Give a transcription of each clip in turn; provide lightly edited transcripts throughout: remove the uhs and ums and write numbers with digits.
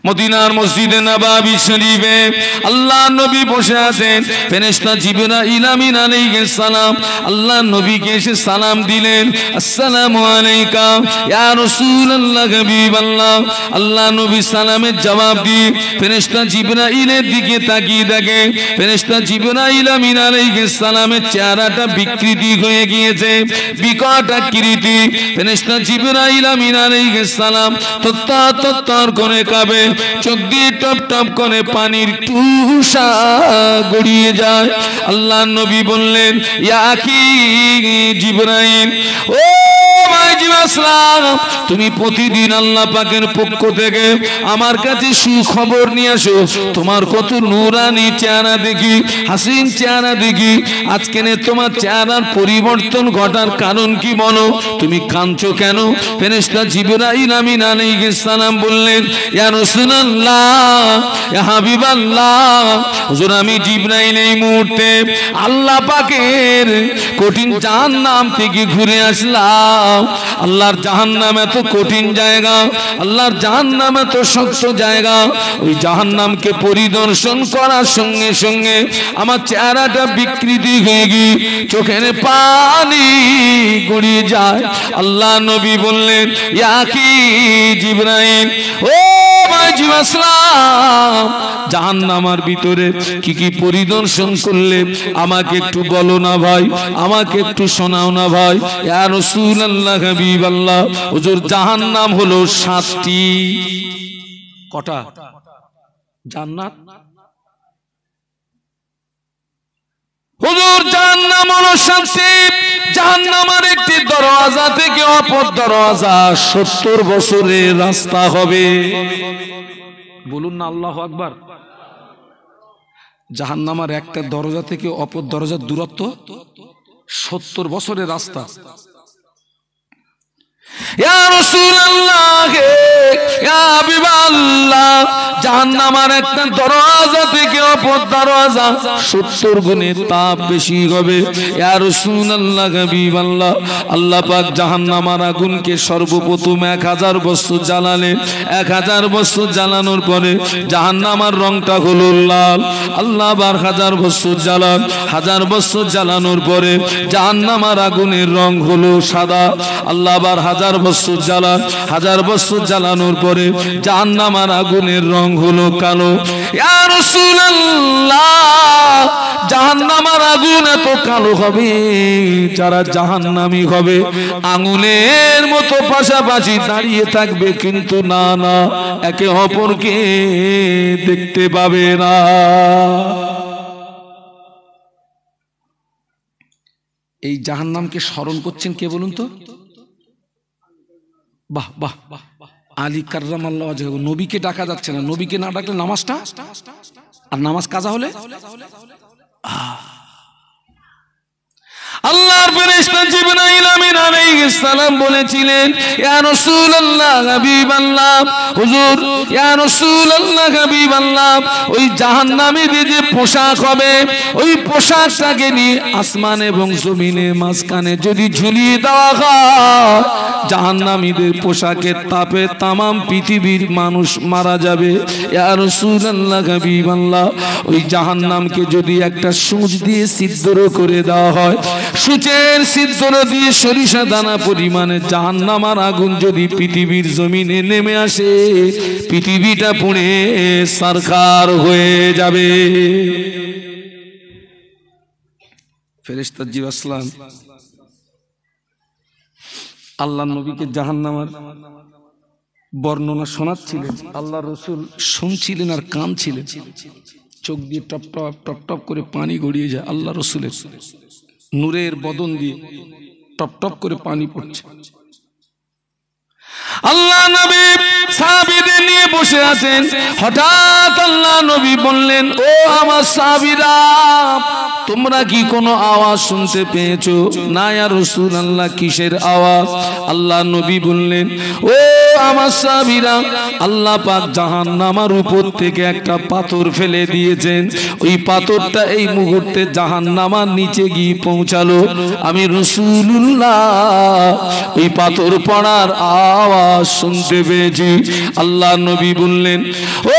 মদিনার মসজিদে নববী শরীফে আল্লাহ নবী বসে আছেন। ফেরেশতা জিবরাইল আমিন আলাইহিস সালাম আল্লাহ নবীকে এসে সালাম দিলেন, আসসালামু আলাইকা ইয়া রাসূলুল্লাহ হাবিবাল্লাহ। আল্লাহ নবী সালামের জবাব দিয়ে ফেরেশতা জিবরাইলের দিকে তাকিয়ে দেখে ফেরেশতা জিবরাইল আমিন আলাইহিস সালামের চেহারাটা বিকৃতি হয়ে গিয়েছে, বিকট আকৃতি। ফেরেশতা জিবরাইল আমিন আলাইহিস সালাম তত্তর করে কাঁপে, চোখ দিয়ে টপ টপ করে পানির টুসা গড়িয়ে যায়। আল্লাহ নবী বললেন, ইয়া আখি জিবরাইল, ও ভাই জিবরাইল, তুমি প্রতিদিন আল্লাহ পাকের পক্ষ থেকে আমার কাছে সুখবর নিয়ে আসো। তোমার কত নূরানি চেহারা দেখি, হাসিন চেহারা দেখি, আজকে তোমার চেহারার পরিবর্তন ঘটার কারণ কি বলো? তুমি কাঁদছো কেন? ফেরেশতা জিবরাইল আমিন আলাইহিস সালাম বললেন, ইয়া রাসূলুল্লাহ, ইয়া হাবিবাল্লাহ, হুজুর আমি জিবরাইল এই মুহূর্তে আল্লাহ পাকের কঠিন জাহান্নাম থেকে ঘুরে আসলাম। আল্লাহর জাহান্নাম এত কঠিন জায়গা, আল্লাহর জাহান্নাম এত শক্ত জায়গা, ওই জাহান্নামকে পরিদর্শন করার সঙ্গে সঙ্গে আমার চেহারাটা বিকৃতি হয়ে গিয়ে চোখের পানি গড়িয়ে যায়। আল্লাহ নবী বললেন, ইয়া আখি জিবরাইল, ও ভাই জিবরাইল, জাহান্নামের ভিতরে কি কি পরিদর্শন করলে আমাকে একটু বলো না ভাই, আমাকে একটু শোনাও না ভাই। ইয়া রাসূলুল্লাহ হাবিবাল্লাহ, হুজুর জাহান্নাম হলো 7টি। কটা জান্নাত? হুজুর জাহান্নাম হলো 7টি। জাহান্নামের একটি দরওয়াজা থেকে অপর দরওয়াজা 70 বছরের রাস্তা হবে। বলুন না আল্লাহু আকবার। জাহান্নামের একটা দরজা থেকে অপর দরজার দূরত্ব 70 বছরের রাস্তা। ইয়া রাসূলুল্লাহ, ইয়া হাবিবাল্লাহ, জাহান্নামের একটা দরওয়াজা থেকে অপর দরওয়াজা 70 গুণের তাপ বেশি হবে। ইয়া রাসূলুল্লাহ হাবিবাল্লাহ, আল্লাহ পাক জাহান্নামের আগুনকে সর্বপ্রথম 1000 বছর জ্বালালেন। 1000 বছর জ্বালানোর পরে জাহান্নামের রংটা হলো লাল। আল্লাহ আবার 1000 বছর জ্বালান। 1000 বছর জ্বালানোর পরে জাহান্নামের আগুনের রং হলো সাদা। আল্লাহ আবার 1000 বছর জ্বালান। 1000 বছর জ্বালানোর পরে জাহান্নামের আগুনের রং হলো কালো। ইয়া রাসূলুল্লাহ, জাহান্নামের আগুন এত কালো হবে, যারা জাহান্নামী হবে আঙুলের মতো পাশাপাশি দাঁড়িয়ে থাকবে, কিন্তু না না, একে অপরকে দেখতে পাবে না। এই জাহান্নামকে স্মরণ করছেন কে বলুন তো? বাহ বাহ, আলী কাররামাল্লাহু ওয়াজহাহু। নবীকে ডাকা যাচ্ছে না, নবীকে না ডাকলে নামাজটা, আর নামাজ কাজা হলে আল্লাহর ফেরেশতা জিবরাইল আমিন আলাইহিস সালাম বলেছিলেন, ইয়া রাসূলুল্লাহ হাবিবাল্লাহ, হুজুর ইয়া রাসূলুল্লাহ হাবিবাল্লাহ, ওই জাহান্নামীদের যে পোশাক হবে, ওই পোশাকটাকে নিয়ে আসমান এবং জমিনের মাঝখানে যদি ঝুলিয়ে দেওয়া হয়, জাহান্নামীদের পোশাকের তাপে তামাম পৃথিবীর মানুষ মারা যাবে। ইয়া রাসূলুল্লাহ হাবিবাল্লাহ, ওই জাহান্নামকে যদি একটা সূচ দিয়ে ছিদ্র করে দেওয়া হয়, সূচের ছিদ্র দিয়ে সরিষা দানা পরিমাণে জাহান্নামের আগুন যদি পৃথিবীর জমিনে নেমে আসে, পৃথিবীটা পুড়ে সারখার হয়ে যাবে। ফেরেশতা জিবরাইল আল্লাহ নবীকে জাহান্নামের বর্ণনা শোনাচ্ছিলেন। আল্লাহ রাসূল শুনছিলেন আর কাঁদছিলেন, চোখ দিয়ে টপ টপ টপ টপ করে পানি গড়িয়ে যায়। আল্লাহ রাসূলের নূরের বদন দিয়ে টপ টপ করে পানি পড়ছে। আল্লাহ নবী সাহাবীদের নিয়ে বসে আছেন। হঠাৎ আল্লাহ নবী বললেন, ও আমার সাহাবীরা, তোমরা কি কোনো আওয়াজ শুনতে পেয়েছো? না ইয়া রাসূলুল্লাহ, কিসের আওয়াজ? আল্লাহ নবী বললেন, ও আমার সাহাবীরা, আল্লাহ পাক জাহান্নামের উপর থেকে একটা পাথর ফেলে দিয়েছেন। ওই পাথরটা এই মুহূর্তে জাহান্নামের নিচে গিয়ে পৌঁছালো। আমি রাসূলুল্লাহ ওই পাথর পড়ার আওয়াজ শুনতে পেয়েছি। আল্লাহ নবী বললেন, ও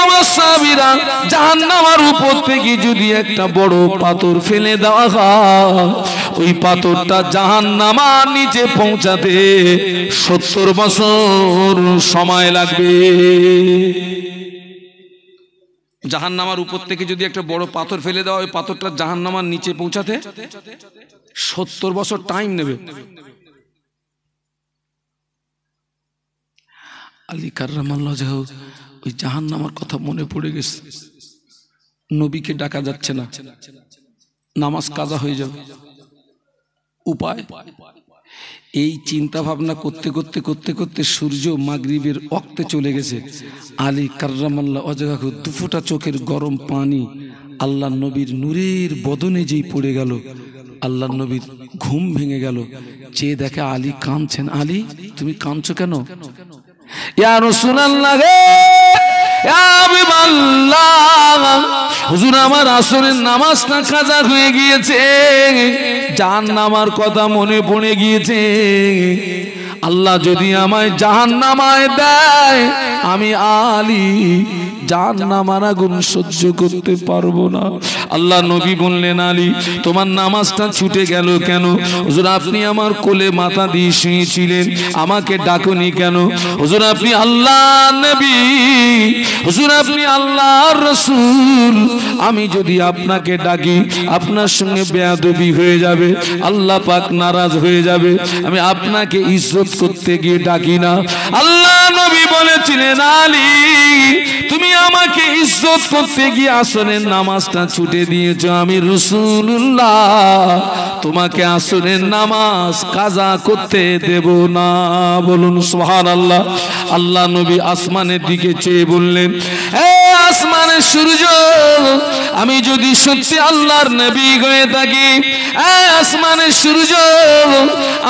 আমার সাহাবীরা, জাহান্নামের উপর থেকে যদি একটা বড় পাথর ফেলে দেওয়া হয়, ওই পাথরটা জাহান্নামের নিচে পৌঁছাতে 70 বছর সময় লাগবে। জাহান্নামের উপর থেকে যদি একটা বড় পাথর ফেলে দেওয়া, ওই পাথরটা জাহান্নামের নিচে পৌঁছাতে 70 বছর টাইম নেবে। আলী কাররামাল্লাহু ওয়াজহাহু ওই জাহান্নামের কথা মনে পড়ে গেছে। নবীকে ডাকা যাচ্ছে না, নামাজ কাজা হয়ে যাবে, উপায়? এই চিন্তা ভাবনা করতে করতে করতে করতে সূর্য মাগরিবের ওয়াক্তে চলে গেছে। আলী কাররামাল্লাহু ওয়াজহাহু দুফোঁটা চোখের গরম পানি আল্লাহ নবীর নূরের বদনে যেই পড়ে গেল, আল্লাহ নবীর ঘুম ভেঙে গেল। চেয়ে দেখে আলী কাঁদছেন। আলী, তুমি কাঁদছো কেন? ইয়া রাসূলুল্লাহ, ইয়া হাবিবাল্লাহ, হুজুর আমার আসরের নামাজটা কাজা হয়ে গিয়েছে, জাহান্নামের কথা মনে পড়ে গিয়েছে। আল্লাহ যদি আমায় জাহান্নামায় দেয়, আমি আলী জাহান্নামের আগুন সহ্য করতে পারবো না। আল্লাহ নবী বললেন, আলী, তোমার নামাজটা ছুটে গেল কেন? হুজুর, আপনি আমার কোলে মাথা দিয়ে শুয়েছিলেন, আমাকে ডাকুনি কেন? হুজুর, আপনি আল্লাহর নবী, হুজুর আপনি আল্লাহর রাসূল, আমি যদি আপনাকে ডাকি আপনার সঙ্গে বেয়াদবি হয়ে যাবে, আল্লাহ পাক নারাজ হয়ে যাবে, আমি আপনাকে ইজ্জত করতে গিয়ে ডাকি না। আল্লাহ নবী বলেছিলেন, আলী, তুমি আমাকে ইজ্জত করতে গিয়ে আসরের নামাজটা ছুটে দিয়েছো, আমি রাসূলুল্লাহ তোমাকে আসরের নামাজ কাজা করতে দেব না। বলুন সুবহানাল্লাহ। আল্লাহ নবী আসমানের দিকে চেয়ে বললেন, হে আসমানের সূর্য, আমি যদি সত্যি আল্লাহর নবী হয়ে থাকি, আসমানের সূর্য,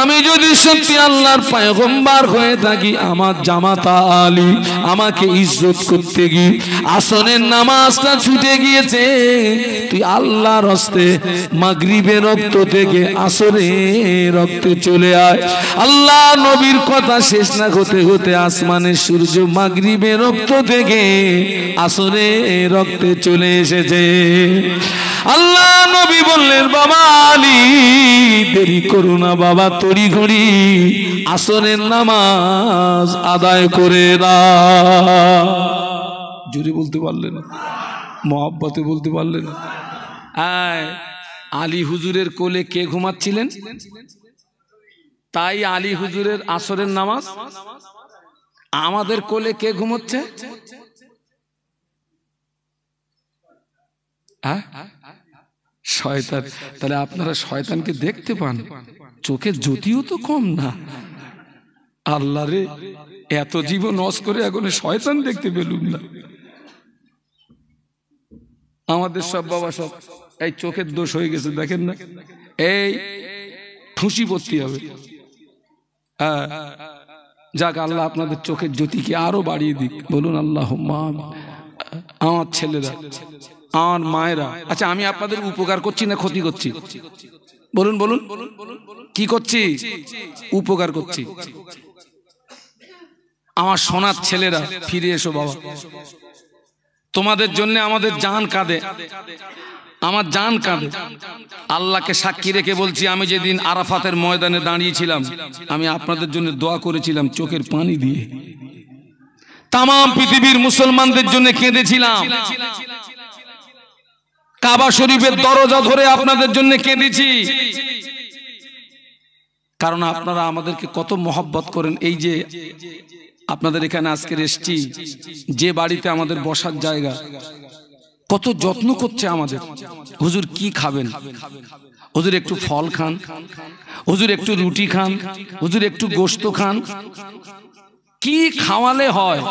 আমি যদি সত্যি আল্লাহর পয়গম্বর হয়ে থাকি, আমার জামাতা আলী আমাকে ইজ্জত করতে গিয়ে আসরের নামাজটা ছুটে গিয়েছে, তুই আল্লাহর হস্তে মাগরিবের রক্ত থেকে আসরের রক্তে চলে আয়। আল্লাহ নবীর কথা শেষ না হতে হতে আসমানের সূর্য মাগরিবের রক্ত থেকে আসরের রক্তে চলে এসেছে। আল্লাহ নবী বললেন, বাবা আলী, দেরি করো না বাবা, তড়িঘড়ি আসরের নামাজ আদায় করে না। জোরে বলতে পারলেন? মহব্বতে বলতে পারলেন? আলী হুজুরের কোলে কে ঘুমাচ্ছিলেন? তাই আলী হুজুরের আসরের নামাজ। আমাদের কোলে কে ঘুমোচ্ছে? শয়তান। তাহলে আপনারা শয়তানকে দেখতে পান, চোখের জ্যোতিও তো কম না। আল্লাহ রে, এত জীবন নষ্ট করে এখন শয়তান দেখতে পেলুম না। আমাদের সব বাবা সব এই চোখের দোষ হয়ে গেছে, দেখেন না, এই খুশি পড়তে হবে। যাক, আল্লাহ আপনাদের চোখের জ্যোতিকে আরো বাড়িয়ে দিক। বলুন আল্লাহুম্মা আমিন। আমার ছেলেরা, আমার মায়েরা, আচ্ছা আমি আপনাদের উপকার করছি না ক্ষতি করছি? বলুন বলুন, কি করছি? উপকার করছি। আমার সোনার ছেলেরা, ফিরে এসো বাবা, তোমাদের জন্য আমাদের জান কাঁদে, আমার জান কাঁদে। আল্লাহকে সাক্ষী রেখে বলছি, আমি যেদিন আরাফাতের ময়দানে দাঁড়িয়েছিলাম, আমি আপনাদের জন্য দোয়া করেছিলাম চোখের পানি দিয়ে। তাম পৃথিবীর মুসলমানদের জন্য কেঁদেছিলাম। কাবা শরীফের দরজা ধরে আপনাদের জন্য কেঁদেছি, কারণ আপনারা আমাদেরকে কত মহব্বত করেন। এই যে আপনাদের এখানে আজকে এসেছি, যে বাড়িতে আমাদের বসার জায়গা, কত যত্ন করছে আমাদের। হুজুর কি খাবেন? হুজুর একটু ফল খান, হুজুর একটু রুটি খান, হুজুর একটু গোশত খান। কি খাওয়ালে হয়?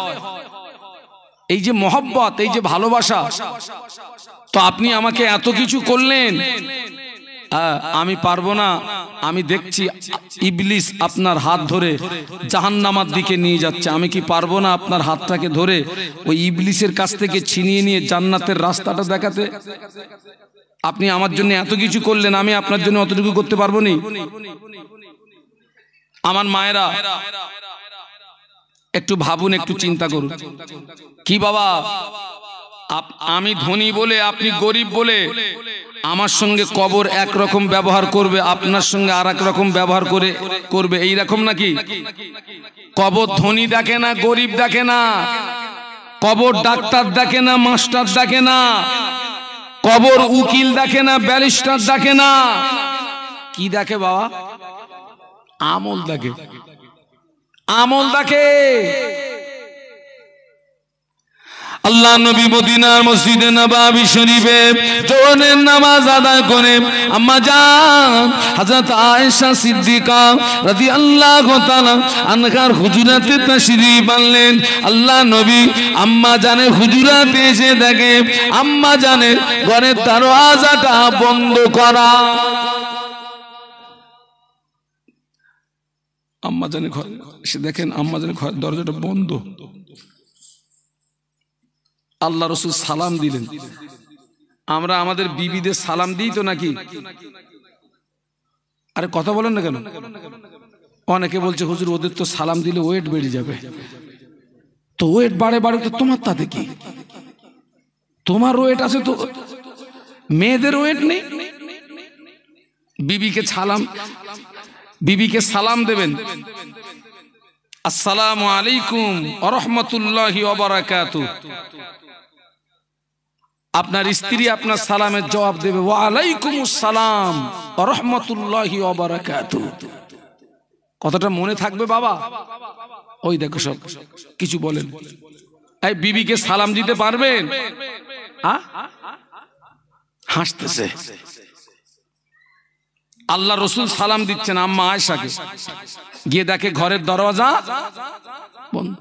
এই যে মহব্বত, এই যে ভালোবাসা, তো আপনি আমাকে এত কিছু করলেন, আমি পারবো না। আমি দেখছি ইবলিস আপনার হাত ধরে জাহান্নামের দিকে নিয়ে যাচ্ছে, আমি কি পারবো না আপনার হাতটাকে ধরে ওই ইবলিসের কাছ থেকে ছিনিয়ে নিয়ে জান্নাতের রাস্তাটা দেখাতে? আপনি আমার জন্য এত কিছু করলেন, আমি আপনার জন্য অতটুকু করতে পারবো না? আমার মায়েরা একটু ভাবুন, একটু চিন্তা করুন। কি বাবা, আমি ধনী বলে, আপনি গরিব বলে আমার সঙ্গে কবর একরকম ব্যবহার করবে, আপনার সঙ্গে আর এক রকম ব্যবহার করবে, এইরকম নাকি? কবর ধনী দেখে না, গরিব দেখে না। কবর ডাক্তার দেখে না, মাস্টার দেখে না। কবর উকিল দেখে না, ব্যারিস্টার দেখে না। কি দেখে বাবা? আমল দেখে, আমল দেখে। আল্লাহ নবী মদিনার মসজিদে নববী শরীফে জোহরের নামাজ আদায় করে আম্মা জান হযরত আয়েশা সিদ্দিকা রাদিয়াল্লাহু তাআলা আনহার হুজুরাতে তাশরীফ আনলেন। আল্লাহ নবী আম্মা জানের হুজুরাতে এসে দেখে আম্মা জানের ঘরের দরওয়াজাটা বন্ধ করা। আম্মা জানের ঘর এসে দেখেন আম্মা জানের ঘরের দরজাটা বন্ধ। আল্লাহ রসুল সালাম দিলেন। আমরা আমাদের বিবিদের সালাম দিই তো নাকি? আরে কথা বলেন না কেন? অনেকে বলছে হুজুর ওদের তো সালাম দিলে ওয়েট বেড়ে যাবে। তো ওয়েট বাড়ে তো তোমার তাতে কি? তোমার ওয়েট আছে তো, মেয়েদের ওয়েট নেই। বিবিকে সালাম দেবেন, আসসালামু আলাইকুম ওয়া রাহমাতুল্লাহি ওয়া বারাকাতুহু। আপনার স্ত্রী আপনার সালামের জবাব দেবে ওয়া আলাইকুমুস সালাম ওয়া রাহমাতুল্লাহি ওয়া বারাকাতুহু। কথাটা মনে থাকবে বাবা? ওই দেখো সব কিছু বলেন। এই বিবিকে সালাম দিতে পারবেন? হাসতেছে। আল্লাহ রসুল সালাম দিচ্ছেন আম্মা আয়েশাকে, গিয়ে দেখে ঘরের দরওয়াজা বন্ধ।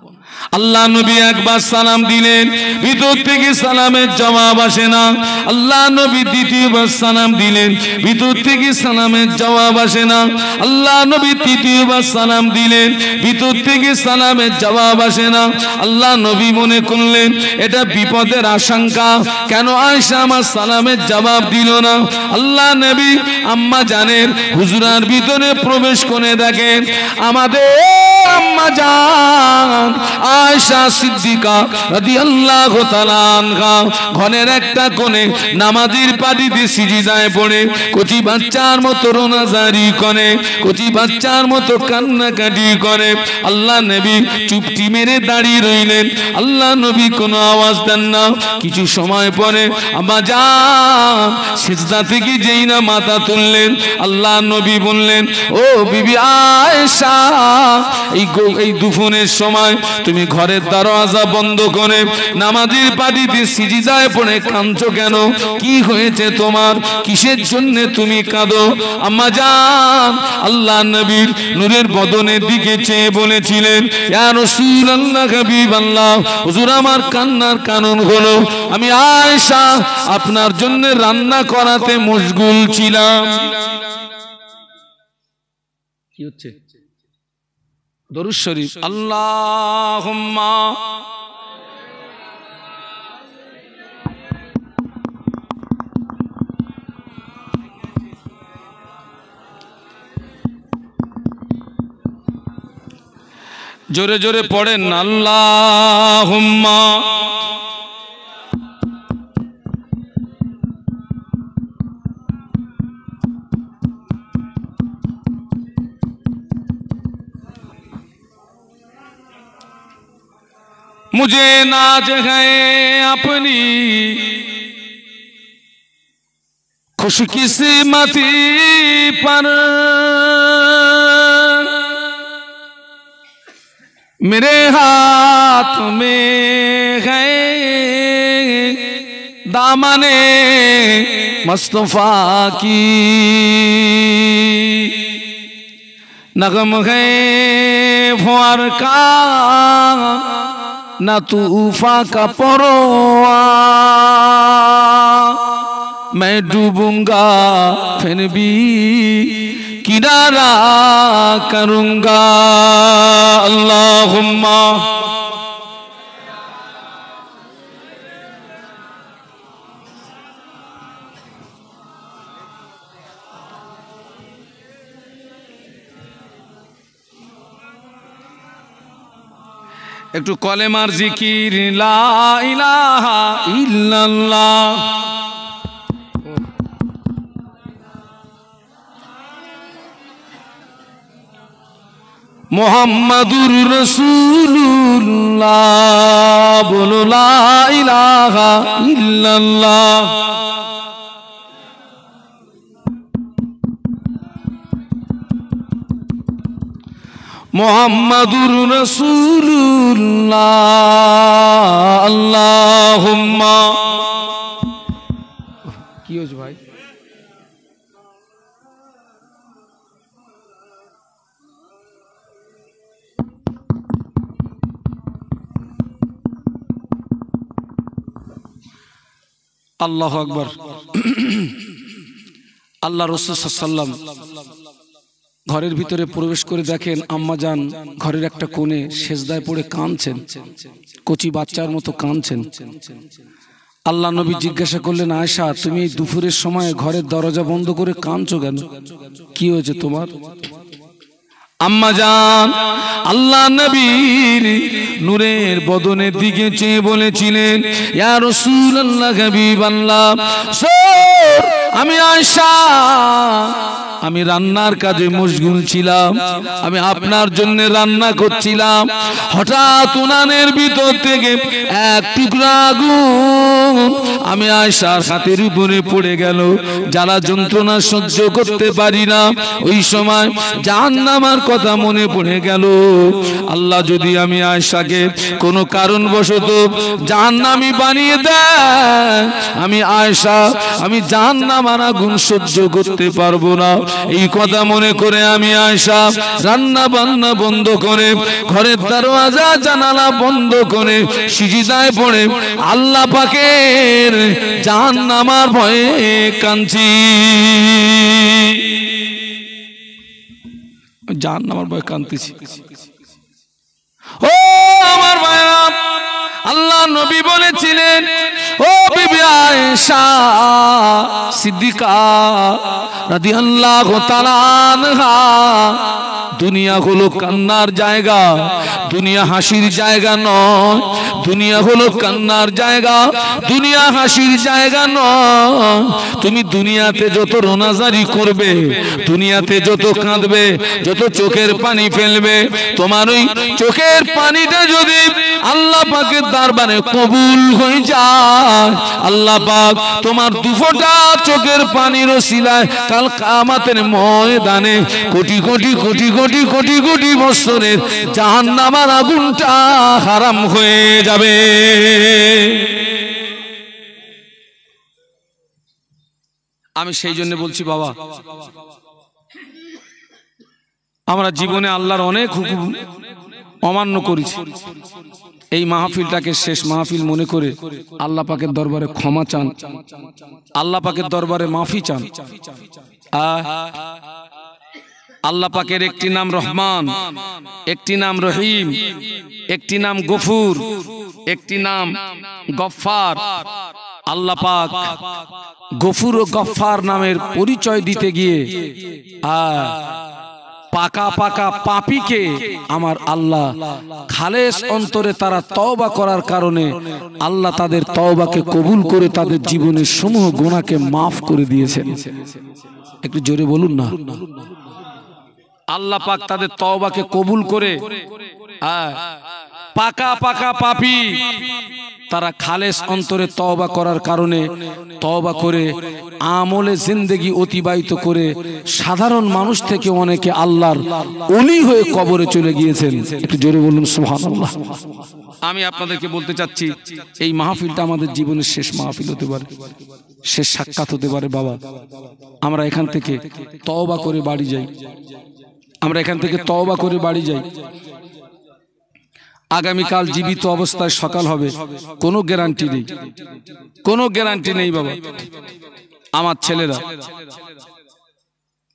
আল্লাহ নবী একবার সালাম দিলেন, ভিতর থেকে সালামের জবাব আসে না। আল্লাহ নবী দ্বিতীয়বার সালাম দিলেন, ভিতর থেকে সালামের জবাব আসে না। আল্লাহ নবী তৃতীয়বার সালাম দিলেন, ভিতর থেকে সালামের জবাব আসে না। আল্লাহ নবী মনে করলেন এটা বিপদের আশঙ্কা, কেন আয়েশা আমার সালামের জবাব দিল না? আল্লাহ নবী আম্মা জানের হুজরার ভিতরে প্রবেশ করে দেখেন আমাদের আম্মা জান আয়েশা সিদ্দিকা রাদিয়াল্লাহু তাআলা আনহা ঘরের একটা কোণে নামাজের পাটিতে সিজদায় পড়ে কচি বাচ্চার মতো রোনাজারি করে, কচি বাচ্চার মতো কান্নাকাটি করে। আল্লাহ নবী চুপটি মেরে দাঁড়িয়ে রইলেন। আল্লাহ নবী কোনো আওয়াজ দেন না। কিছু সময় পরে আম্মা জান সিজদা থেকে যেই না মাথা তুললেন, আল্লাহ নবী বললেন ও বিবি আয়েশা, এই দুপুরের সময় তুমি ঘরের দরওয়াজা বন্ধ করে নামাজের পাটিতে সিজদায় পড়ে কাঁদছো কেন? কি হয়েছে তোমার? কিসের জন্য তুমি কাঁদো? আম্মা জান আল্লাহ নবীর নূরের বদনের দিকে চেয়ে বলেছিলেন ইয়া রাসূলুল্লাহ হাবিবাল্লাহ, হুজুর আমার কান্নার কারণ হলো আমি আয়েশা আপনার জন্য রান্না করাতে মশগুল ছিলাম। কি হচ্ছে? দরুদ শরীফ। আল্লাহুম্মা জোরে জোরে পড়েন আল্লাহুম্মা मुझे नाज है अपनी खुशकिस्मती पर, मेरे हाथ में है दामने मुस्तफा की, नगम है फुआर का ना तूफान का परवान, मैं डूबूंगा फिर भी किनारा करूंगा। अल्लाहुम्मा একটু কলেমার জিকির লা ইলাহা ইল্লাল্লাহ। মুহাম্মাদুর রাসূলুল্লাহ, বলো লা ইলাহা ইল্লাল্লাহ। মুহাম্মাদুর রাসূলুল্লাহ। আল্লাহুম্মা, কি হয়েছে ভাই? আল্লাহু আকবার। আল্লাহ রাসূল সাল্লাল্লাহু আলাইহি ওয়াসাল্লাম ঘরের ভিতরে প্রবেশ করে দেখেন আম্মাজান ঘরের একটা কোণে সেজদায় পড়ে কাঁদছেন, কচি বাচ্চার মতো কাঁদছেন। আল্লাহ নবী জিজ্ঞাসা করলেন, আয়েশা তুমি দুপুরের সময় ঘরের দরজা বন্ধ করে কাঁদছো কেন? কি হয়েছে তোমার? আম্মাজান আল্লাহ নবীর নূরের বদনের দিকে চেয়ে বলেছিলেন, ইয়া রাসূলুল্লাহ হাবিবাল্লাহ, আমি আয়েশা আমি রান্নার কাজে মশগুল ছিলাম, আমি আপনার জন্য রান্না করছিলাম। হঠাৎ উনানের ভিতর থেকে এক টুকরা আগুন আমি আয়েশার হাতের উপরে পড়ে গেল। জ্বালা যন্ত্রণা সহ্য করতে পারি না। ওই সময় জাহান্নামের কথা মনে পড়ে গেল। আল্লাহ যদি আমি আয়েশাকে কোনো কারণবশত জাহান্নামী বানিয়ে দেয়, আমি আয়েশা আমি জাহান্নামের আগুন সহ্য করতে পারবো না। এই কথা মনে করে আমি আয়েশা রান্না বান্না বন্ধ করে ঘরের দরওয়াজা জানালা বন্ধ করে সিজদায় পড়ে আল্লাহ পাকের জাহান্নামের ভয়ে কাঁদছি। জাহান্নামের ভয়ে কাঁদতেছি। ও আমার ভাইরা, আল্লাহ নবী বলেছিলেন, ও বিবি আয়েশা সিদ্দিকা রাদিয়াল্লাহু তাআলা আনহা, দুনিয়া হলো কান্নার জায়গা, দুনিয়া হাসির জায়গা নয়। দুনিয়া হলো কান্নার জায়গা, দুনিয়া হাসির জায়গা নয়। তুমি দুনিয়াতে যত রোনাজারি করবে, দুনিয়াতে যত কাঁদবে, যত চোখের পানি ফেলবে, তোমার ওই চোখের পানিটা যদি আল্লাহ পাকের দরবারে কবুল হয়ে যায়, আল্লাহ পাক তোমার দুফোঁটা চোখের পানির ওসিলায় কাল কিয়ামতের ময়দানে কোটি কোটি কোটি কোটি কোটি কোটি বছরের জাহান্নামের আগুনটা হারাম হয়ে যাবে। আমি সেই জন্য বলছি বাবা, আমরা জীবনে আল্লাহর অনেক হুকুম অমান্য করেছি। এই মাহফিলটাকে শেষ মাহফিল মনে করে আল্লাহ পাকের দরবারে ক্ষমা চান, আল্লাহ পাকের দরবারে মাফি চান। আল্লাহ পাকের একটি নাম রহমান, একটি নাম রহিম, একটি নাম গফুর, একটি নাম গফফার। আল্লাহ পাক গফুর ও গফফার নামের পরিচয় দিতে গিয়ে পাকা পাকা পাপীকে আমার আল্লাহ খালেস অন্তরে তারা তওবা করার কারণে আল্লাহ তাদের তওবাকে কবুল করে তাদের জীবনের সমূহ গুনাহকে মাফ করে দিয়েছেন। একটু জোরে বলুন না। আল্লাহ পাক তাদের তওবাকে কবুল করে পাকা পাকা পাপী তারা খালেস অন্তরে তওবা করার কারণে তওবা করে আমলে জিন্দেগি অতিবাহিত করে সাধারণ মানুষ থেকে অনেকে আল্লাহর ওলি হয়ে কবরে চলে গিয়েছেন। একটু জোরে বলুন সুবহানাল্লাহ। আমি আপনাদেরকে বলতে চাচ্ছি, এই মাহফিলটা আমাদের জীবনের শেষ মাহফিল হতে পারে, শেষ সাক্ষাৎ হতে পারে। বাবা, আমরা এখান থেকে তওবা করে বাড়ি যাই, আমরা এখান থেকে তওবা করে বাড়ি যাই। আগামীকাল জীবিত অবস্থায় সকাল হবে, কোনো গ্যারান্টি নেই, কোনো গ্যারান্টি নেই বাবা। আমার ছেলেরা,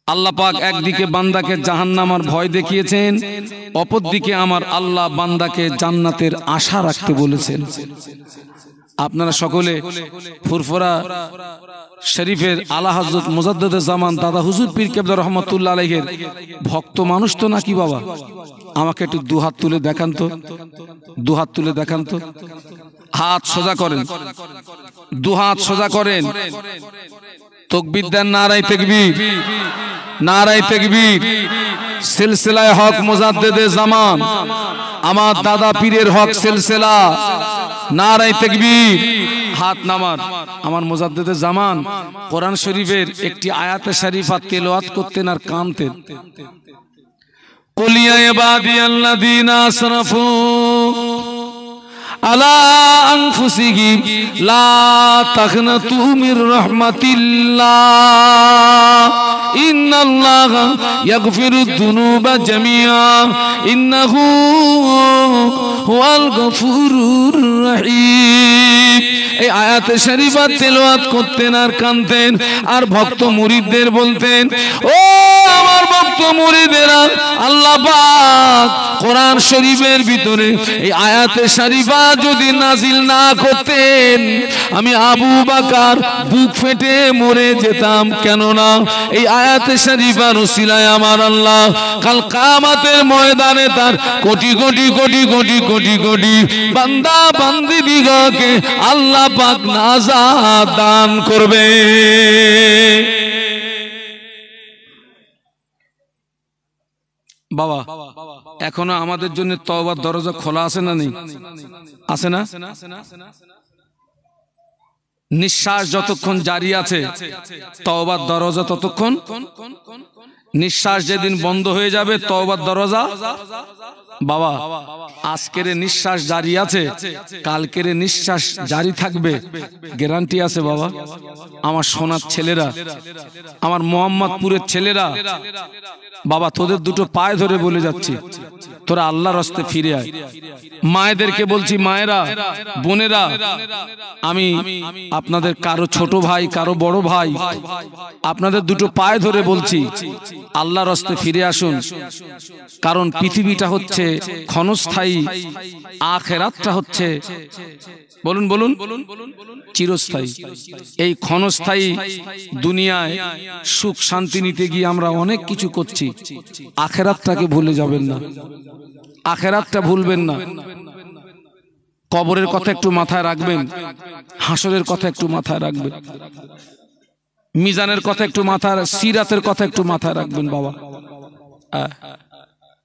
আল্লাহ পাক একদিকে বান্দাকে জাহান্নামের ভয় দেখিয়েছেন, অপরদিকে আমার আল্লাহ বান্দাকে জান্নাতের আশা রাখতে বলেছেন। আপনারা সকলে ফুরফুরা শরীফের আলা হযরত মুজাদ্দিদে জামান দাদা হুজুর পীর কেবলা রহমাতুল্লাহ আলাইহির ভক্ত মানুষ তো নাকি বাবা? আমাকে একটু দুহাত তুলে দেখান তো, দুহাত তুলে দেখান তো, হাত সোজা করেন, দুহাত সোজা করেন, তাকবীর দেন, নারায়ে তাকবীর, নারায়ে তাকবীর। সিলসিলায়ে হক মুজাদ্দিদে জামান আমার দাদা পীরের হক সিলসিলা, নারায়ে তাকবীর। হাত নামান। আমার মুজাদ্দিদে জামান কোরআন শরীফের একটি আয়াতে শরীফা তেলাওয়াত করতেন আর কাঁদতেন। কুল ইয়া ইবাদিয়াল্লাযীনা আসরাফু আলা আনফুসিহিম লা তাকনাতু মির রাহমাতিল্লাহ ইন্নাল্লাহা ইয়াগফিরুদ যুনুবা জামিআ ইন্নাহু হুয়াল গফুরুর রহিম। এই আয়াতে শরীফা তেলাওয়াত করতেন আর কাঁদতেন, আর ভক্ত মুরিদদের বলতেন, ও আমার ভক্ত মুরিদেরা, আল্লাহ পাক কোরআন শরীফের ভিতরে এই আয়াতে শরীফা যদি নাজিল না করতেন, আমি আবু বকর বুক ফেটে মরে যেতাম। কেননা এই আয়াতে শরীফার ওসিলায় আমার আল্লাহ কাল কিয়ামতের ময়দানে তার কোটি কোটি কোটি কোটি কোটি কোটি বান্দা বান্দীদিগকে আল্লাহ পাক নাজাত দান করবে। বাবা, এখনো আমাদের জন্য তওবার দরজা খোলা আছে না নেই? আছে না? নিঃশ্বাস যতক্ষণ জারি আছে তওবার দরজা ততক্ষণ, নিঃশ্বাস যেদিন বন্ধ হয়ে যাবে তওবার দরজা। বাবা, আজকের নিঃশ্বাস জারি আছে, কালকের নিঃশ্বাস জারি থাকবে, গ্যারান্টি আছে বাবা। আমার সোনার ছেলেরা, আমার মোহাম্মদপুরের ছেলেরা, বাবা তোদের দুটো পায়ে ধরে বলে যাচ্ছি, তোরা আল্লাহর রাস্তায় ফিরে আয়। মায়েদেরকে বলছি, মায়েরা, বোনেরা, আমি আপনাদের কারো ছোট ভাই, কারো বড় ভাই, আপনাদের দুটো পায়ে ধরে বলছি, আল্লাহর রাস্তায় ফিরে আসুন। কারণ পৃথিবীটা হচ্ছে ক্ষণস্থায়ী, আখিরাতটা হচ্ছে, বলুন বলুন, চিরস্থায়ী। এই ক্ষণস্থায়ী দুনিয়ায় সুখ শান্তি নিতে গিয়ে আমরা অনেক কিছু করছি, আখিরাতটাকে ভুলে যাবেন না, আখিরাতটা ভুলবেন না। কবরের কথা একটু মাথায় রাখবেন, হাসরের কথা একটু মাথায় রাখবেন, মিজানের কথা একটু মাথায়, সিরাতের কথা একটু মাথায় রাখবেন বাবা।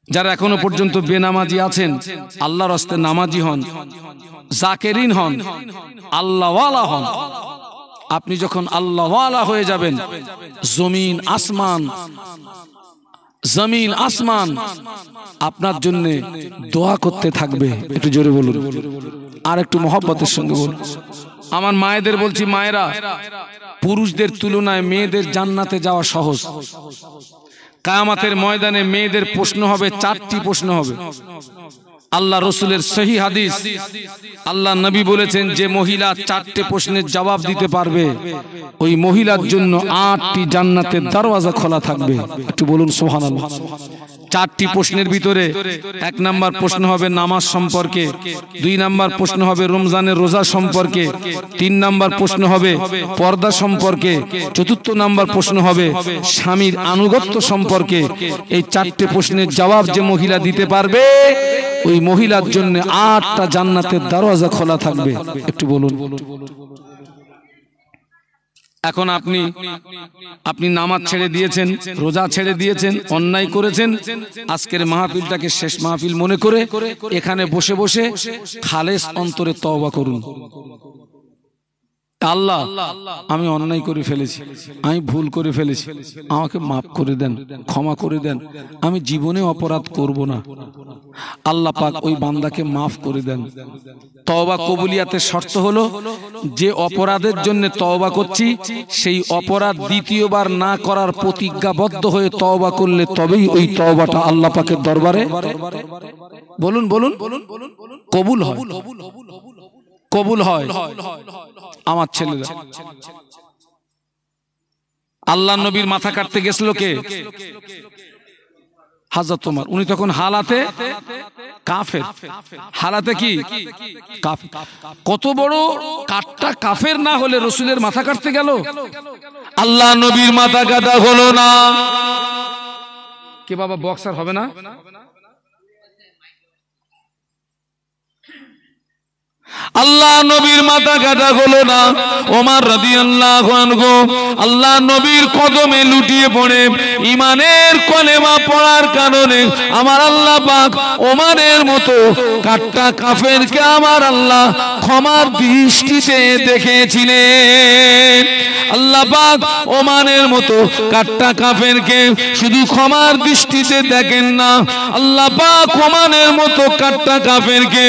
যারা এখনো পর্যন্ত বেনামাজি আছেন, আল্লাহর রাস্তায় নামাজি হন, জাকেরিন হন, আল্লাহওয়ালা হন। আপনি যখন আল্লাহওয়ালা হয়ে যাবেন, জমিন আসমান, জমিন আসমান আপনার জন্য দোয়া করতে থাকবে। একটু জোরে বলুন, আর একটু মহব্বতের সঙ্গে বলুন। আমার মায়েদের বলছি, মায়েরা, পুরুষদের তুলনায় মেয়েদের জান্নাতে যাওয়া সহজ। কিয়ামতের ময়দানে মেয়েদের প্রশ্ন হবে, 4টি প্রশ্ন হবে। আল্লাহ রসুলের সহি হাদিস, আল্লাহ নবী বলেছেন, যে মহিলা 4টে প্রশ্নের জবাব দিতে পারবে, ওই মহিলার জন্য 8টি জান্নাতের দরওয়াজা খোলা থাকবে। একটু বলুন সুবহানাল্লাহ। 4টি প্রশ্নের ভিতরে 1 নাম্বার প্রশ্ন হবে নামাজ সম্পর্কে, 2 নাম্বার প্রশ্ন হবে রমজানের রোজা সম্পর্কে, 3 নাম্বার প্রশ্ন হবে পর্দা সম্পর্কে, 4র্থ নাম্বার প্রশ্ন হবে স্বামীর আনুগত্য সম্পর্কে। এই 4টে প্রশ্নের জবাব যে মহিলা দিতে পারবে, ওই মহিলার জন্য 8টা জান্নাতের দরওয়াজা খোলা থাকবে। একটু বলুন। এখন আপনি নামাজ ছেড়ে দিয়েছেন, রোজা ছেড়ে দিয়েছেন, অন্যায় করেছেন, আজকের মাহফিলটাকে শেষ মাহফিল মনে করে এখানে বসে বসে খালেস অন্তরে তওবা করুন। আল্লাহ আমি অন্যায় করে ফেলেছি, আমি ভুল করে ফেলেছি, আমাকে মাফ করে দেন, ক্ষমা করে দেন, আমি জীবনে অপরাধ করব না। আল্লাহ পাক ওই বান্দাকে মাফ করে দেন। তওবা কবুলিয়াতের শর্ত হলো যে অপরাধের জন্য তওবা করছি সেই অপরাধ দ্বিতীয়বার না করার প্রতিজ্ঞাবদ্ধ হয়ে তওবা করলে তবেই ওই তওবাটা আল্লাহ পাকের দরবারে বলুন বলুন কবুল হয়, কবুল হয়। আমার ছেলেরা আল্লাহ নবীর মাথা কাটতে গেছিল কে? হযরত ওমর। উনি তখন হালাতে কাফের, হালাতে কি কাফের। কত বড় কাটটা কাফের না হলে রাসূলের মাথা কাটতে গেল? আল্লাহ নবীর মাথা কাটা হলো না। কে বাবা বক্সার হবে না? আল্লাহ নবীর মাথা কাটা হলো না। ওমর রাদিয়াল্লাহু আনহু আল্লাহ নবীর কদমে লুটিয়ে পড়ে ঈমানের কলেমা পড়ার কারণে আমার আল্লাহ পাক ওমরের মতো কাট্টা কাফেরকে আমার আল্লাহ ক্ষমার দৃষ্টিতে দেখেছিলেন। আল্লাহ পাক ওমরের মতো কাট্টা কাফেরকে শুধু ক্ষমার দৃষ্টিতে দেখেন না, আল্লাহ পাক ওমরের মতো কাট্টা কাফেরকে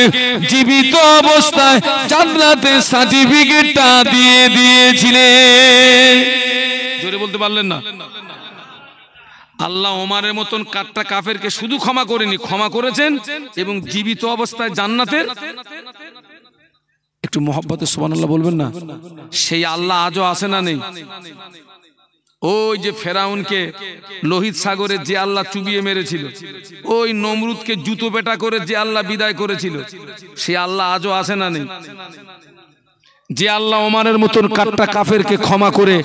জীবিত অবস্থায় জান্নাতের সার্টিফিকেটটা দিয়ে দিয়েছিলেন। জোরে বলতে পারলেন না? আল্লাহ ওমরের মতন কাট্টা কাফেরকে শুধু ক্ষমা করেনি, ক্ষমা করেছেন এবং জীবিত অবস্থায় জান্নাতের, একটু মহব্বতে সুবহানাল্লাহ বলবেন না? সেই আল্লাহ আজও আছে না নেই? ওই যে ফেরাউনকে লোহিত সাগরে যে আল্লাহ চুবিয়ে মেরেছিল, ওই নমরুদকে জুতো পেটা করে যে আল্লাহ বিদায় করেছিল, সে আল্লাহ আজও আছে না নেই? যে আল্লাহ ওমরের মতন কাট্টা কাফেরকে ক্ষমা করে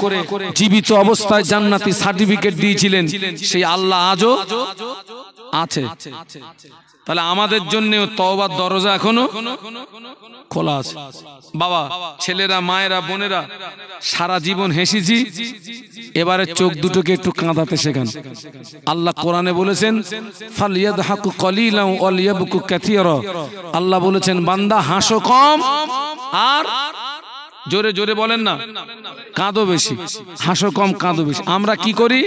জীবিত অবস্থায় জান্নাতি সার্টিফিকেট দিয়েছিলেন, সেই আল্লাহ আজও আছে। তাহলে আমাদের জন্য তওবার দরজা এখনো খোলা আছে। বাবা, ছেলেরা, মায়েরা, বোনেরা, সারা জীবন হেসেছি, এবারে চোখ দুটোকে একটু কাঁদাতে শেখান। আল্লাহ কোরআনে বলেছেন ফালইয়াদহাকু কলিলান ওয়া লিয়াবকু কাসীরা। আল্লাহ বলেছেন বান্দা হাসো কম আর জোরে জোরে বলেন না, কাঁদো বেশি। হাসো কম, কাঁদো বেশি। আমরা কি করি?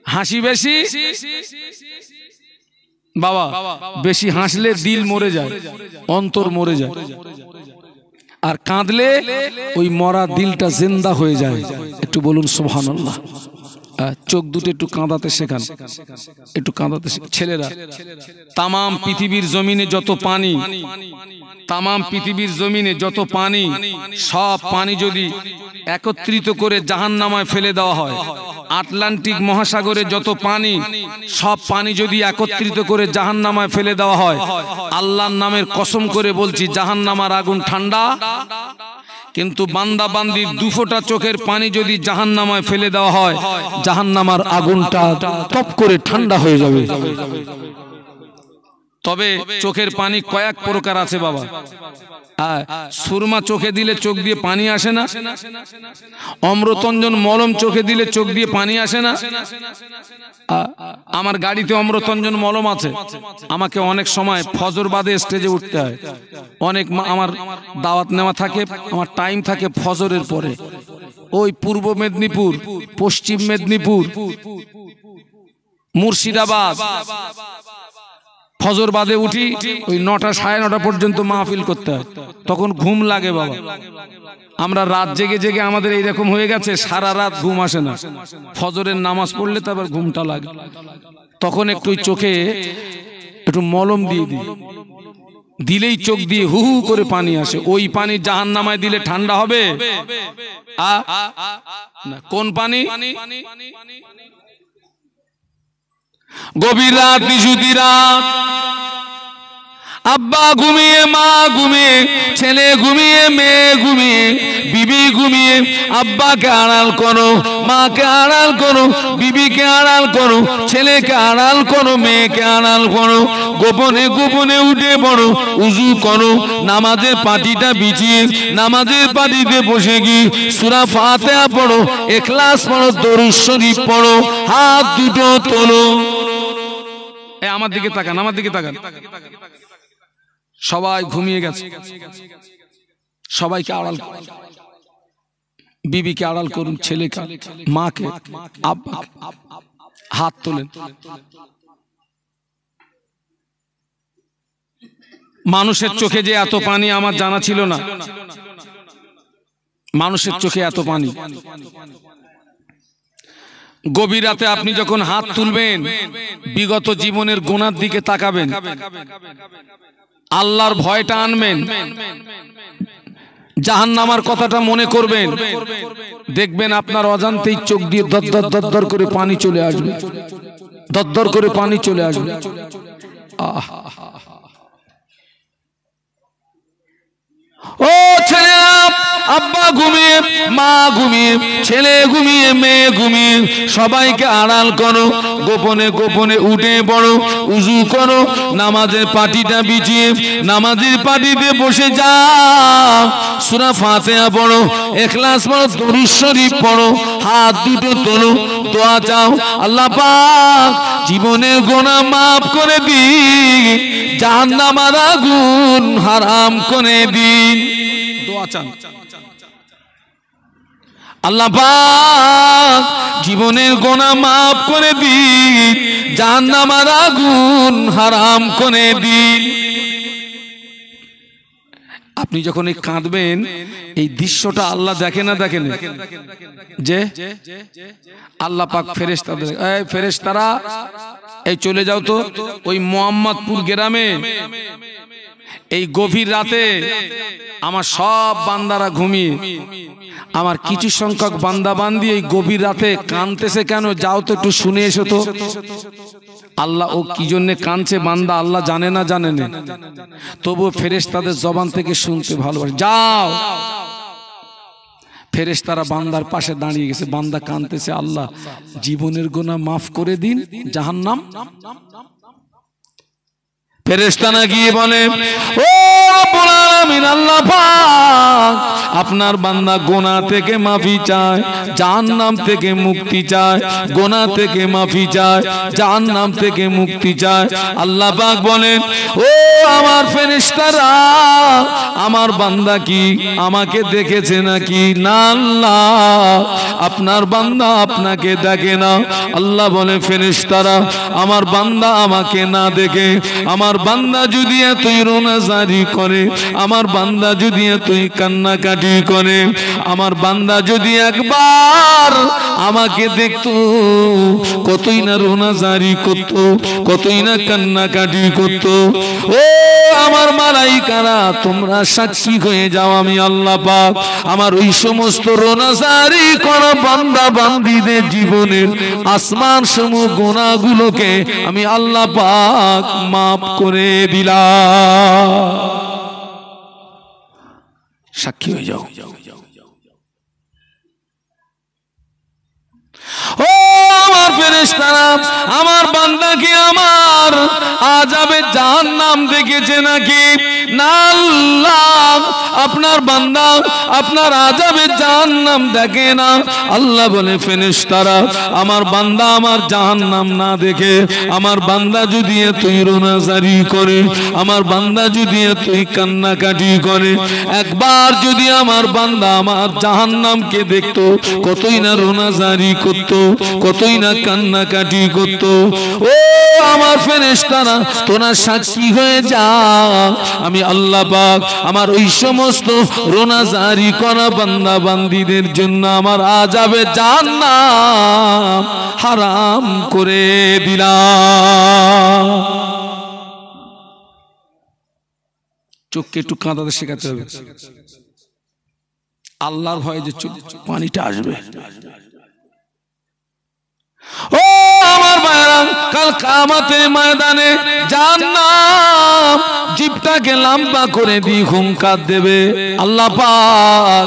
হাসি বেশি। বাবা, বেশি হাসলে দিল মরে যায়, অন্তর মরে যায়, আর কাঁদলে ওই মরা দিলটা জিন্দা হয়ে যায়। একটু বলুন সুবহানাল্লাহ। চোখ দুটো একটু কাঁদাতে শেখান, একটু কাঁদাতে শেখান। ছেলেরা, তামাম পৃথিবীর জমিনে যত পানি, তামাম পৃথিবীর জমিনে যত পানি, সব পানি যদি একত্রিত করে জাহান্নামায় ফেলে দেওয়া হয়, আটলান্টিক মহাসাগরে যত পানি, সব পানি যদি একত্রিত করে জাহান্নামায় ফেলে দেওয়া হয়, আল্লাহর নামের কসম করে বলছি জাহান্নামার আগুন ঠান্ডা। কিন্তু বান্দা বান্দির দুফোঁটা চোখের পানি যদি জাহান্নামায় ফেলে দেওয়া হয়, জাহান্নামার আগুনটা টপ করে ঠান্ডা হয়ে যাবে। তবে চোখের পানি কয়েক প্রকার আছে বাবা। সুরমা চোখে দিলে চোখ দিয়ে পানি আসে না, অমৃতঞ্জন মলম চোখে দিলে চোখ দিয়ে পানি আসে না। আমার গাড়িতে অমৃতঞ্জন মলম আছে, আমাকে অনেক সময় ফজর বাদে স্টেজে উঠতে হয়। অনেক আমার দাওয়াত নেওয়া থাকে, আমার টাইম থাকে ফজরের পরে। ওই পূর্ব মেদিনীপুর, পশ্চিম মেদিনীপুর, মুর্শিদাবাদ ফজর বাদে উঠি, ওই 9টা সাড়ে 9টা পর্যন্ত মাহফিল করতে হয়। তখন ঘুম লাগে বাবা। আমরা রাত জেগে জেগে আমাদের এইরকম হয়ে গেছে, সারা রাত ঘুম আসে না। ফজরের নামাজ পড়লে তারপর ঘুমটা লাগে। তখন একটু চোখে একটু মলম দিয়ে দিই, দিলেই চোখ দিয়ে হু হু করে পানি আসে। ওই পানি জাহান্নামায় দিলে ঠান্ডা হবে? না। কোন পানি? গভীর রাত, নিশুতি রাত, আব্বা ঘুমিয়ে, মা ঘুমিয়ে, ছেলে ঘুমিয়ে, মেয়ে ঘুমিয়ে, বিবি ঘুমিয়ে, আব্বাকে আড়াল করো, মাকে আড়াল করো, বিবিকে আড়াল করো, ছেলেকে আড়াল করো, মেয়েকে আড়াল করো। গোপনে গোপনে উঠে পড়ো, উজু করো, নামাজের পাটিটা বিছিয়ে নামাজের পাটিতে বসে গিয়ে সূরা ফাতিহা পড়ো, ইখলাস পড়ো, দরুদ শরীফ পড়ো, হাত দুটো তোলো। আমার দিকে তাকান, আমার দিকে তাকান। সবাই ঘুমিয়ে গেছে, সবাইকে আড়াল করুন, বিবিকে আড়াল করুন, ছেলেকে, মাকে, আব্বাকে, হাত তোলেন। মানুষের চোখে যে এত পানি আমার জানা ছিল না, মানুষের চোখে এত পানি। গভীর রাতে আপনি যখন হাত তুলবেন, বিগত জীবনের গুনার দিকে তাকাবেন, আল্লাহর ভয়টা আনবেন, জাহান্নামের কথাটা মনে করবেন, দেখবেন আপনার অজান্তেই চোখ দিয়ে দরদর দরদর করে পানি চলে আসবে, দরদর করে পানি চলে আসবে। ও ছেলেরা, আব্বা ঘুমিয়ে, মা ঘুমিয়ে, ছেলে ঘুমিয়ে, মেয়ে ঘুমিয়ে, সবাইকে আড়াল করো, গোপনে গোপনে উঠে পড়ো, উজু করো, নামাজের পাটিটা বিছিয়ে নামাজের পাটিতে বসে যাও, সূরা ফাতিহা পড়ো, ইখলাস পড়ো, দরুদ শরীফ পড়ো, হাত দুটো তোলো, দোয়া চাও, আল্লাহ পাক জীবনের গুনাহ মাফ করে দিন, জাহান্নামের আগুন হারাম করে দিন। দোয়া চান, আল্লাহ পাক জীবনের গুনাহ মাফ করে দিন, জাহান্নামের আগুন হারাম করে দিন। আপনি যখন এই কাঁদবেন, এই দৃশ্যটা আল্লাহ দেখে না, দেখেন যে আল্লাহ পাক ফেরেশতাদের, এই ফেরেশতারা এই চলে যাও তো ওই মোহাম্মদপুর গ্রামে, এই গভীর রাতে আমার সব বান্দারা ঘুমিয়ে, আমার কিছু সংখ্যক বান্দা বান্দি এই গভীর রাতে কাঁদতেছে কেন, যাও তো একটু শুনে এসো তো। আল্লাহ ও কি জন্য কাঁদছে বান্দা আল্লাহ জানে না, জানে না, তবুও ফেরেশতাদের জবান থেকে শুনতে ভালোবাসে। যাও, ফেরেশতারা বান্দার পাশে দাঁড়িয়ে গেছে, বান্দা কাঁদতেছে, আল্লাহ জীবনের গুনাহ মাফ করে দিন, জাহান্নাম। ফেরেশতারা গিয়ে বলে, ও রব্বুল আলামিন, আল্লাহ পাক আপনার বান্দা গুনাহ থেকে মাফি চায়, জাহান্নাম থেকে মুক্তি চায়, গুনাহ থেকে মাফি চায়, জাহান্নাম থেকে মুক্তি চায়। আল্লাহ পাক বলেন, ও আমার ফেরেশতারা, আমার বান্দা কি আমাকে দেখেছে নাকি? না আল্লাহ, আপনার বান্দা আপনাকে দেখে না। আল্লাহ বলে, ফেরেশতারা আমার বান্দা আমাকে না দেখে, আমার বান্দা যদি এতই রোনাজারি করে, আমার বান্দা যদি এতই কান্নাকাটি করে, আমার বান্দা যদি একবার আমাকে দেখতো, কতই না রোনাজারি করত, কতই না কান্নাকাটি করত। ও আমার মালাইকারা, তোমরা সাক্ষী হয়ে যাও, আমি আল্লাহ পাক আমার ওই সমস্ত রোনাজারি করা বান্দা বান্দীদের জীবনের আসমান সমূহ গুনাহগুলোকে আমি আল্লাহ পাক মাফ করে দিলাম। সাক্ষী হয়ে যাও। ও আমার ফেরেশতারা, আমার বান্দা কি আমার আযাবে জাহান্নাম দেখেছে নাকি? না আল্লাহ, আপনার বান্দা আপনার আযাবে জাহান্নাম দেখে না। আল্লাহ বলে, ফেরেশতারা আমার বান্দা আমার জাহান্নাম না দেখে, আমার বান্দা যদি এতই রোনাজারি করে, আমার বান্দা যদি এতই কান্নাকাটি করে, একবার যদি আমার বান্দা আমার জাহান্নামকে দেখতো, কতই না রোনাজারি করত, কতই না কান্নাকাটি করত। ও আমার ফেরেশতারা, তোরা সাক্ষী হয়ে যা, আমি আল্লাহ পাক আমার ওই সমস্ত রোনাজারি করা বান্দা বান্দীদের জন্য আমার আযাবে জাহান্নাম হারাম করে দিলাম। চোখকে একটু কাঁদাতে শেখাতে হবে, আল্লাহর ভয়ে যে পানিটা আসবে। ও আমার ভাইরা, কাল কিয়ামতের ময়দানে জাহান্নাম জিভটাকে লম্বা করে দিয়ে হুঙ্কার দেবে। আল্লাহ পাক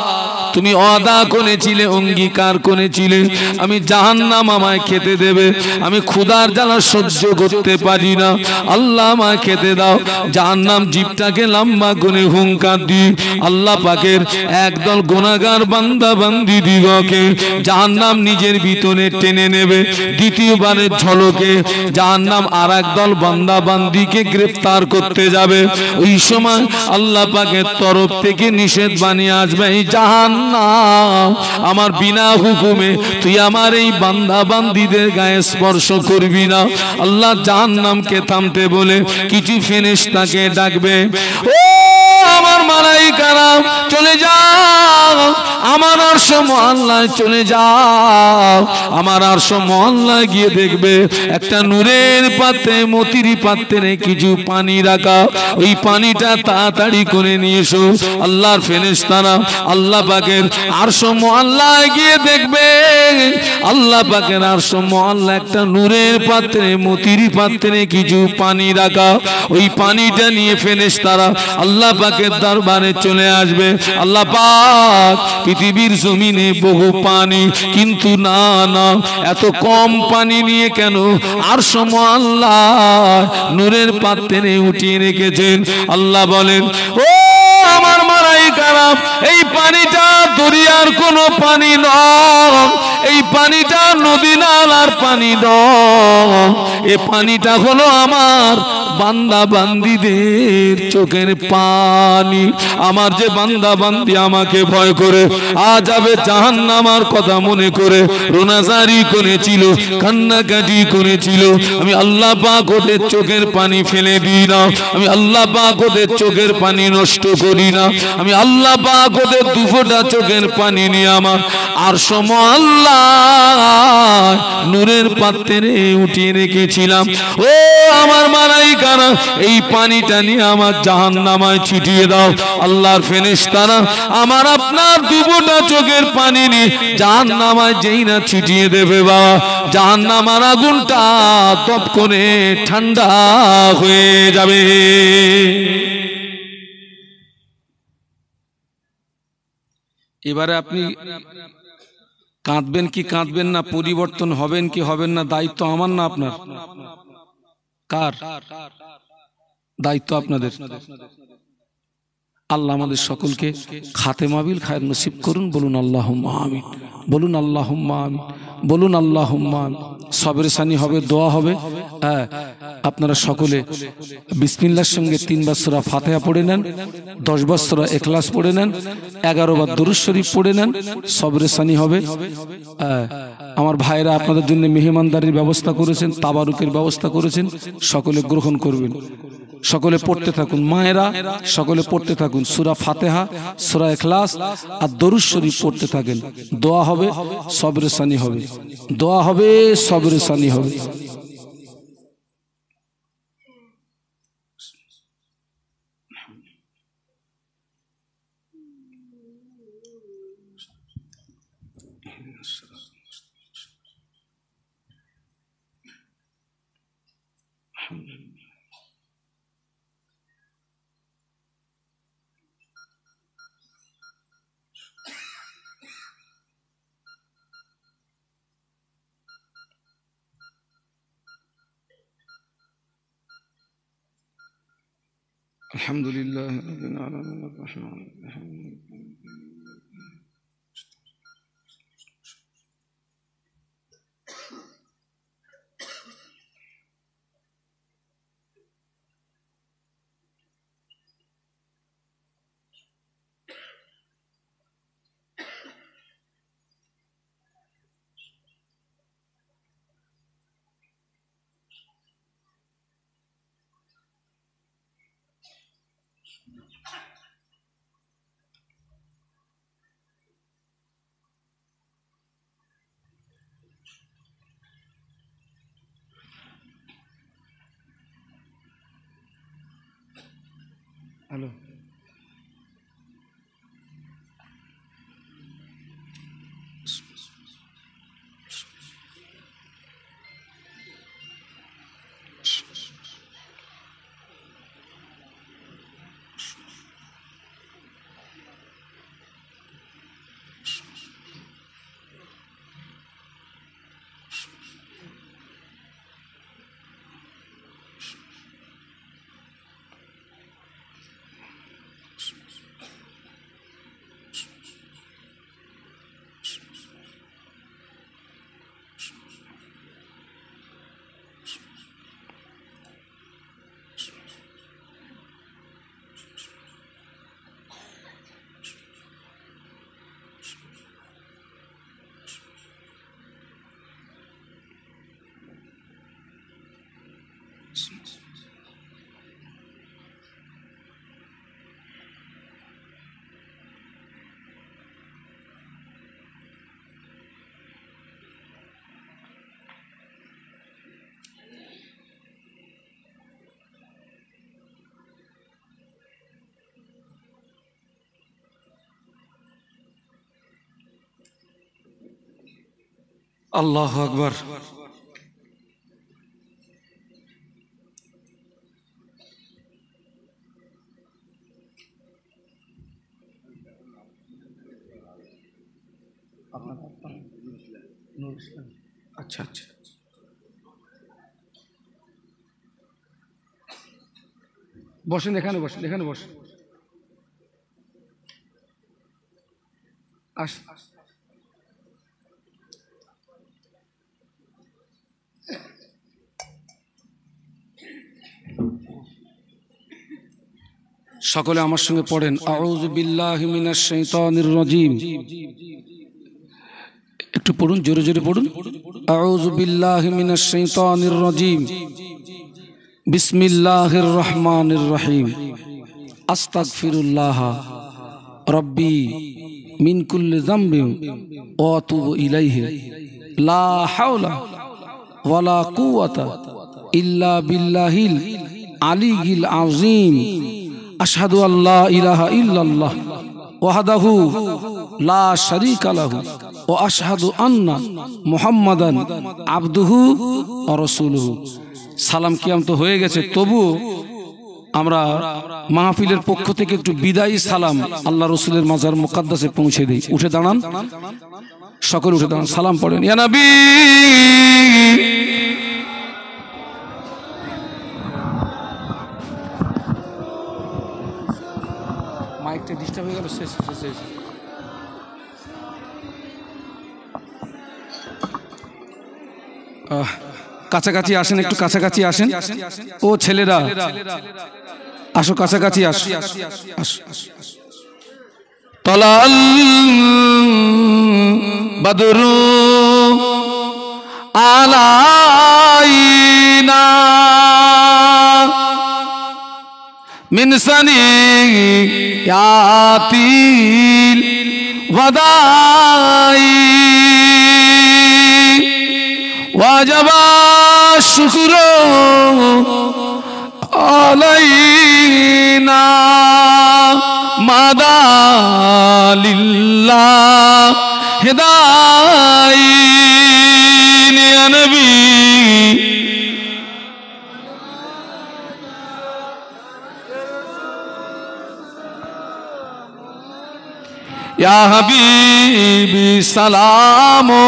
তুমি ওয়াদা করেছিলে, অঙ্গীকার করেছিলে আমি জাহান্নাম আমায় খেতে দেবে, আমি ক্ষুধার জ্বালা সহ্য করতে পারি না, আল্লাহ আমায় খেতে দাও। জাহান্নাম জিভটাকে লম্বা করে হুঙ্কার দি আল্লাহ পাকের একদল গুনাহগার বান্দা বান্দি দিগকে জাহান্নাম নিজের ভিতরে টেনে নেবে। দ্বিতীয়বারের ঝলকে জাহান্নাম আর একদল বান্দা বান্দিকে গ্রেফতার করতে যাবে। ওই সময় আল্লাহ পাকের তরফ থেকে নিষেধ বানিয়ে আসবে, এই জাহান্নাম আমার বিনা হুকুমে তুই আমার এই বান্দা বান্দিদের গায়ে স্পর্শ করবি না। আল্লাহ জাহান্নামকে থামতে বলে কিছু ফেরেশতাকে ডাকবে, ও আমার মালাইকারা চলে যাও, আমার আরশ মুআল্লায় চলে যাও। আমার আরশ মুআল্লায় গিয়ে দেখবে একটা নূরের পাত্রে, মতির পাত্রে কিছু পানি রাখা, ওই পানিটা তাড়াতাড়ি করে নিয়ে এসো। আল্লাহর ফেরেশতারা আল্লাহ পাকের আরশ মুআল্লায় গিয়ে দেখবে আল্লাহ পাকের আরশ মুআল্লা একটা নূরের পাত্রে, মতির পাত্রে কিছু পানি রাখা, ওই পানিটা নিয়ে ফেরেশতারা আল্লাহ পাকের দরবারে চলে আসবে। আল্লাহ পাক পৃথিবীর জমিনে বহু পানি, কিন্তু না না এত কম পানি নিয়ে কেন আরশ মুআল্লা নূরের পাত্রে উঠিয়ে রেখেছেন? আল্লাহ বলেন, ও আমার মালাইকারা এই পানিটা দরিয়ার কোনো পানি নয়, এই পানিটা নদী নালার পানি নয়, এই পানিটা হলো আমার বান্দা বান্দিদের চোখের পানি। আমার যে বান্দা বান্দি আমাকে ভয় করে আযাবে জাহান্নামের কথা মনে করে রোনাজারি করেছিল, কান্নাকাটি করেছিল, আমি আল্লাহ পাক ওদের চোখের পানি ফেলে দিই না, আমি আল্লাহ পাক ওদের চোখের পানি নষ্ট করি না, আমি আল্লাহ পাক ওদের দুফোঁটা চোখের পানি নিয়ে আমার আরশ মুআল্লা নূরের পাত্রে উঠিয়ে রেখেছিলাম। ও আমার মালাইকারা এই পানিটা নিয়ে আমার জাহান্নামায় ছিটিয়ে দাও। আল্লাহর ফেরেশতারা আমার আপনার দুফোঁটা চোখের পানি নিয়ে জাহান্নামায় যেই না ছিটিয়ে দেবে বাবা, জাহান্নামের আগুনটা তপ করে ঠান্ডা হয়ে যাবে। এবারে আপনি কাঁদবেন কি কাঁদবেন না, পরিবর্তন হবেন কি হবেন না, দায়িত্ব আমার না আপনার? কার দায়িত্ব? আপনাদের। আল্লাহ আমাদের সকলকে খাতেমাবিল খায়ের নসিব করুন। বলুন আল্লাহুম্মা আমিন, বলুন আল্লাহুম্মা আমিন, বলুন আল্লাহুম্মা আমিন। সবের সানি হবে, দোয়া হবে। হ্যাঁ, আপনারা সকলে বিসমিল্লাহর সঙ্গে 3 বার সূরা ফাতিহা পড়ে নেন, 10 বার সূরা ইখলাস পড়ে নেন, 11 বার দুরূদ শরীফ পড়ে নেন, সবের সানি হবে। আমার ভাইরা আপনাদের জন্য মেহমানদারির ব্যবস্থা করেছেন, তাবারুকের ব্যবস্থা করেছেন, সকলে গ্রহণ করবেন। সকলে পড়তে থাকুন, মায়েরা সকলে পড়তে থাকুন সূরা ফাতিহা, সূরা ইখলাস আর দরুদ শরীফ পড়তে থাকেন। দোয়া হবে, সবরে সানি হবে, দোয়া হবে, সবরে সানি হবে। আলহামদুলিল্লাহ রাব্বিল আলামিন আর রাহমানির রহিম। আল্লাহু আকবার। আচ্ছা আচ্ছা, বসেন, এখানে বসেন, এখানে বসেন। সকলে আমার সঙ্গে পড়েন, আউযু বিল্লাহি মিনাশ শাইতানির রাজীম। একটু পড়ুন, জোরে জোরে পড়ুন। আউযু বিল্লাহি মিনাশ শাইতানির রাজীম, বিসমিল্লাহির রহমানির রহিম। আস্তাগফিরুল্লাহ রাব্বি মিন কুল্লি যামবিন ওয়া আতুবু ইলাইহি লা হাওলা ওয়ালা কুওয়াতা ইল্লা বিল্লাহিল আলিয়্যিল আযীম। আশহাদু আল্লা ইলাহা ইল্লাল্লাহ ওয়াহদাহু লা শারীকা লাহু ওয়া আশহাদু আন্না মুহাম্মাদান আবদুহু ওয়া রাসূলুহু। সালাম কিয়াম তো হয়ে গেছে, তবু আমরা মাহফিলের পক্ষ থেকে একটু বিদায়ী সালাম আল্লাহ রসুলের মাজার মুকাদ্দাসে পৌঁছে দেই। উঠে দাঁড়ান, সকলে উঠে দাঁড়ান, সালাম পড়েন। ইয়া নবী, মাইকটা ডিস্টার্ব হয়ে গেল, শেষ শেষ। কাছাকাছি আসেন, একটু কাছাকাছি আসেন। ও ছেলেরা আসো, কাছাকাছি আসো। তলাল বদরু আলাইনা মিন সানিয়াতিল ওয়াদাই ওয়াজাবা শুকরু আলাইনা মাদালিল্লাহ হিদায়াত ইয়া নবী। ইয়া হাবিবি সালামু